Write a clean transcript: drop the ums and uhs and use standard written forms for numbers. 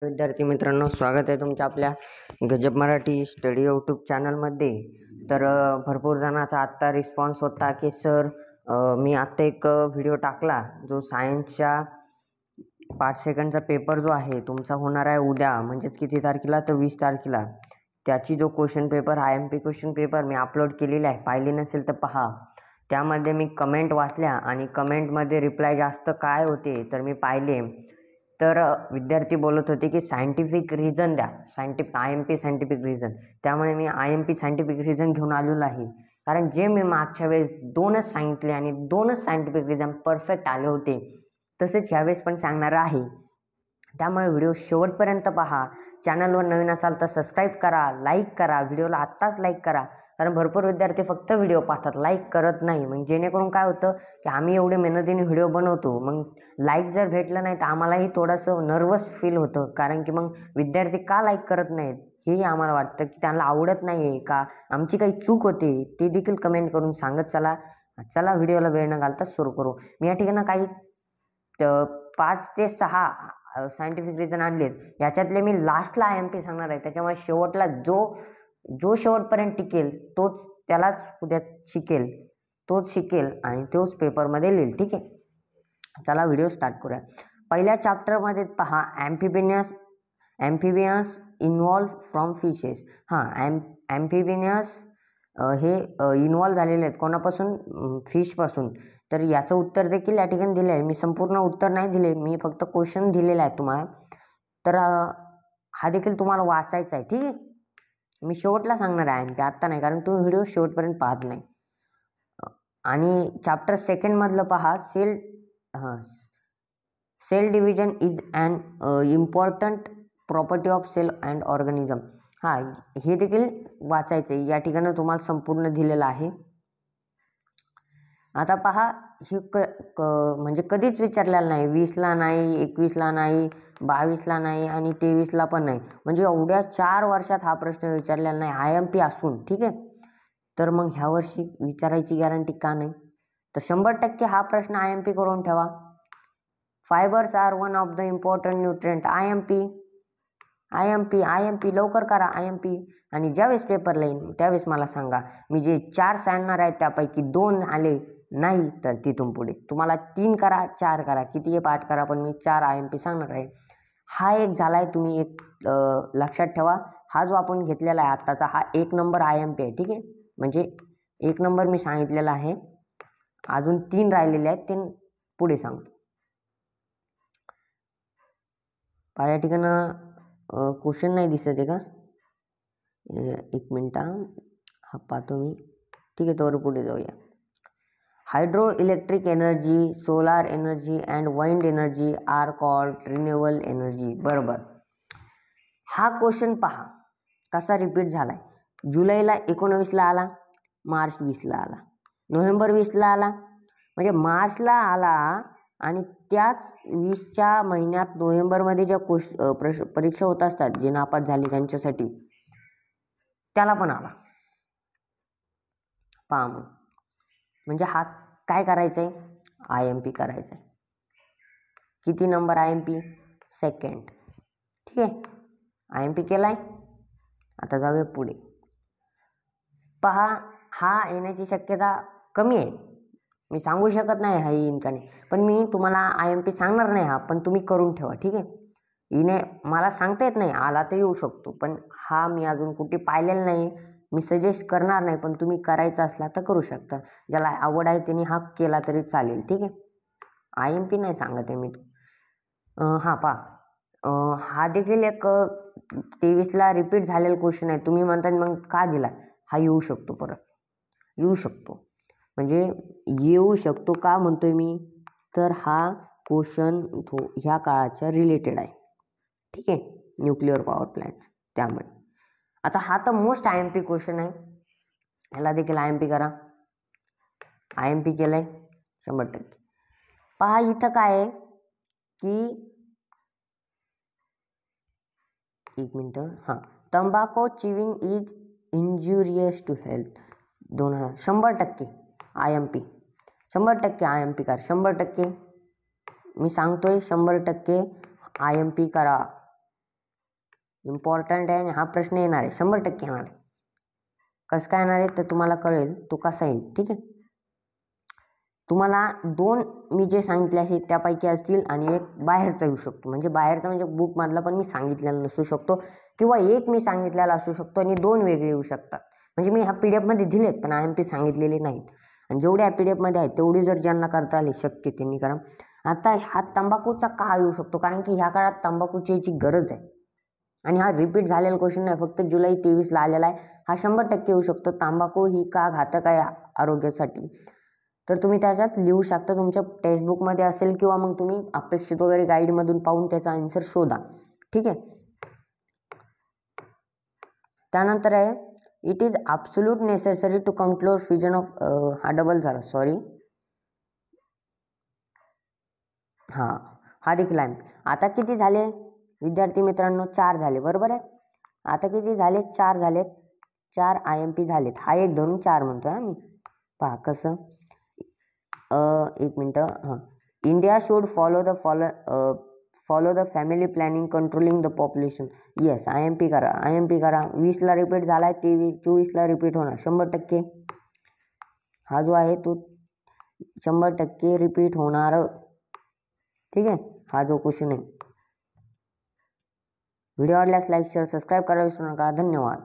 विद्यार्थी मित्रांनो, स्वागत आहे तुमच्या आपल्या गजब मराठी स्टडी यूट्यूब चॅनलमध्ये. तर भरपूर जणांचा आत्ता रिस्पॉन्स होता की सर मी आत्ता एक व्हिडिओ टाकला जो सायन्सच्या 5 सेकंडचा पेपर जो आहे तुमचा होणार आहे उद्या, म्हणजेच किती तारखेला तर 20 तारखेला. त्याची जो question paper IMP question paper मी अपलोड केलेला आहे, पाहिली नसेल तर पहा. त्यामध्ये मी कमेंट वाचल्या आणि कमेंटमध्ये रिप्लाय जास्त काय होते तर मी पाहिले. तर विद्यार्थी बोलत होते की सायंटिफिक रिझन द्या, IMP सायंटिफिक रिझन. त्यामुळे मी IMP सायंटिफिक रिझन घेऊन आलेलो आहे. कारण जे मी मागच्या वेळेस 2च सांगितले आणि 2च सायंटिफिक रिझन परफेक्ट आले होते, तसेच ह्यावेळेस पण सांगणार आहे. त्यामुळे व्हिडिओ शेवटपर्यंत पहा. चॅनलवर नवीन असाल तर सबस्क्राईब करा, लाईक करा, व्हिडिओला आत्ताच लाईक करा. कारण भरपूर विद्यार्थी फक्त व्हिडिओ पाहतात, लाईक करत नाही. मग जेणेकरून काय होतं की आम्ही एवढे मेहनतीने व्हिडिओ बनवतो, मग लाईक जर भेटलं नाही तर आम्हालाही थोडंसं नर्वस फील होतं. कारण की मग विद्यार्थी का लाईक करत नाहीत हेही आम्हाला वाटतं की त्यांना आवडत नाही आहे का, आमची काही चूक होते ते देखील कमेंट करून सांगत चला. चला व्हिडिओला वेळ न घालता सुरू करू. मी या ठिकाणी काही 5 ते 6 सायंटिफिक रिझन आणलेत. याच्यातले मी लास्टला IMP सांगणार आहे. त्याच्यामुळे शेवटला जो शेवटपर्यंत टिकेल तोच त्यालाच उद्या शिकेल आणि तोच पेपरमध्ये लिहिल. ठीक आहे, चला व्हिडिओ स्टार्ट करूया. पहिल्या चॅप्टरमध्ये पहा, amphibians involve from fishes. Amphibians हे इन्व्हॉल्व झालेले आहेत कोणापासून? फिशपासून. तर याचं उत्तर देखील या ठिकाणी दिलं आहे. मी संपूर्ण उत्तर नाही दिले, मी फक्त क्वेश्चन दिलेला आहे तुम्हाला. तर हा देखील तुम्हाला वाचायचा आहे. ठीक आहे, मी शेवटला सांगणार आहे IMP, आत्ता नाही, कारण तुम्ही व्हिडिओ शेवटपर्यंत पाहत नाही. आणि चॅप्टर 2मधलं पहा, cell division is an important property of cell and organism. हे देखील वाचायचं आहे. या ठिकाणी तुम्हाला संपूर्ण दिलेलं आहे. आता पहा, हे म्हणजे कधीच विचारलेलं नाही. 20ला नाही, 21ला नाही, 22ला नाही आणि 23ला पण नाही. म्हणजे एवढ्या 4 वर्षात हा प्रश्न विचारलेला नाही IMP असून. ठीक आहे, तर मग ह्या वर्षी विचारायची गॅरंटी का नाही? तर 100% हा प्रश्न IMP करून ठेवा. Fibres are one of the important nutrient. IMP लवकर करा IMP. आणि ज्यावेळेस पेपर येईल त्यावेळेस मला सांगा. मी जे 4 सांगणार आहे त्यापैकी 2 आले नाही तर तिथून पुढे तुम्हाला 3 करा, 4 करा, किती पाठ करा, पण मी 4 IMP सांगणार आहे. हा एक झाला आहे. तुम्ही एक लक्षात ठेवा, हा जो आपण घेतलेला आहे आत्ताचा हा 1 नंबर IMP आहे. ठीक आहे, म्हणजे 1 नंबर मी सांगितलेला आहे. अजून 3 राहिलेले आहेत, ते पुढे सांगतो. या ठिकाणं क्वेश्चन नाही दिसत आहे का? 1 मिनिट, हा पाहतो मी. ठीक आहे, तर पुढे जाऊया. Hydroelectric energy, solar energy and wind energy are called renewable energy. बरोबर. हा क्वेश्चन पहा कसा रिपीट झालाय. जुलैला 19ला आला, मार्च 20ला आला, नोव्हेंबर 20ला आला, म्हणजे मार्चला आला आणि त्याच 20च्या महिन्यात नोव्हेंबरमध्ये ज्या परीक्षा होत असतात, जे नापास झाले त्यांच्यासाठी, त्याला पण आला. पहा मग, म्हणजे हा काय करायचं आहे? IMP करायचं आहे. किती नंबर IMP? 2nd. ठीक आहे, IMP केलाय. आता जाऊया पुढे. पहा, हा येण्याची शक्यता कमी आहे. मी सांगू शकत नाही हा येईन का नाही, पण मी तुम्हाला IMP सांगणार नाही हा, पण तुम्ही करून ठेवा. ठीक आहे, येणे मला सांगता येत नाही, आला तर येऊ शकतो, पण हा मी अजून कुठे पाहिलेला नाही. मी सजेस्ट करणार नाही, पण तुम्ही करायचा असला तर करू शकता. ज्याला आवड आहे त्यांनी हा केला तरी चालेल. ठीक आहे, IMP नाही सांगत आहे मी. पहा, हा देखील एक 23ला रिपीट झालेला क्वेश्चन आहे. तुम्ही म्हणता मग का दिला? हा येऊ शकतो, परत येऊ शकतो. म्हणजे येऊ शकतो का म्हणतोय मी, तर हा क्वेश्चन ह्या काळाच्या रिलेटेड आहे. ठीक आहे, न्यूक्लिअर पॉवर प्लॅन्ट. त्यामुळे आता हा तर मोस्ट IMP क्वेश्चन आहे, ह्याला देखील IMP करा. IMP केलंय 100%. पहा इथं काय आहे की 1 मिनिट, तंबाखू chewing is injurious to health. 100% IMP, 100% IMP करा. 100% मी सांगतोय, 100% IMP करा. इम्पॉर्टंट आहे आणि हा प्रश्न येणार आहे, 100% येणार आहे. कसं काय येणार आहे तर तुम्हाला कळेल तो कसा येईल. ठीक आहे, तुम्हाला 2 मी जे सांगितले आहे त्यापैकी असतील आणि एक बाहेरचा येऊ शकतो. म्हणजे बाहेरचा म्हणजे बुकमधला पण मी सांगितलेला नसू शकतो किंवा एक मी सांगितलेला असू शकतो आणि 2 वेगळे येऊ शकतात. म्हणजे मी ह्या PDF दिलेत पण IMP सांगितलेले नाहीत. आणि जेवढे PDF आहेत तेवढी जर ज्यांना करता आले शक्य त्यांनी करा. आता हा तंबाखूचा का येऊ शकतो, कारण की ह्या काळात तंबाखूची याची गरज आहे आणि हा रिपीट झालेला क्वेश्चन नाही, फक्त जुलै 23ला आलेला आहे. हा 100% येऊ शकतो. तंबाखू ही का घातक आहे आरोग्यासाठी, तर तुम्ही त्याच्यात लिहू शकता. तुमच्या टेक्स्टबुकमध्ये असेल किंवा मग तुम्ही अपेक्षित वगैरे गाईडमधून पाहून त्याचा आन्सर शोधा. ठीक आहे, त्यानंतर आहे it is absolute necessary to control fusion off, हा डबल झाला सॉरी, हा देखील आहे. आता किती झाले विद्यार्थी मित्रांनो, 4 झाले बरोबर आहे. आता किती झाले, 4 झालेत, 4 IMP झालेत. हा एक धरून 4 म्हणतोय मी. पहा कसं, एक मिनटं. हां, India should follow the family planning controlling the population. Yes, IMP करा. 20ला रिपीट झाला आहे, 24ला रिपीट होणार 100%. हा जो आहे तो 100% रिपीट होणार. ठीक आहे, हा जो क्वेश्चन आहे. व्हिडिओ आवडल्यास लाईक शेअर सबस्क्राईब करायला विसरू नका. धन्यवाद.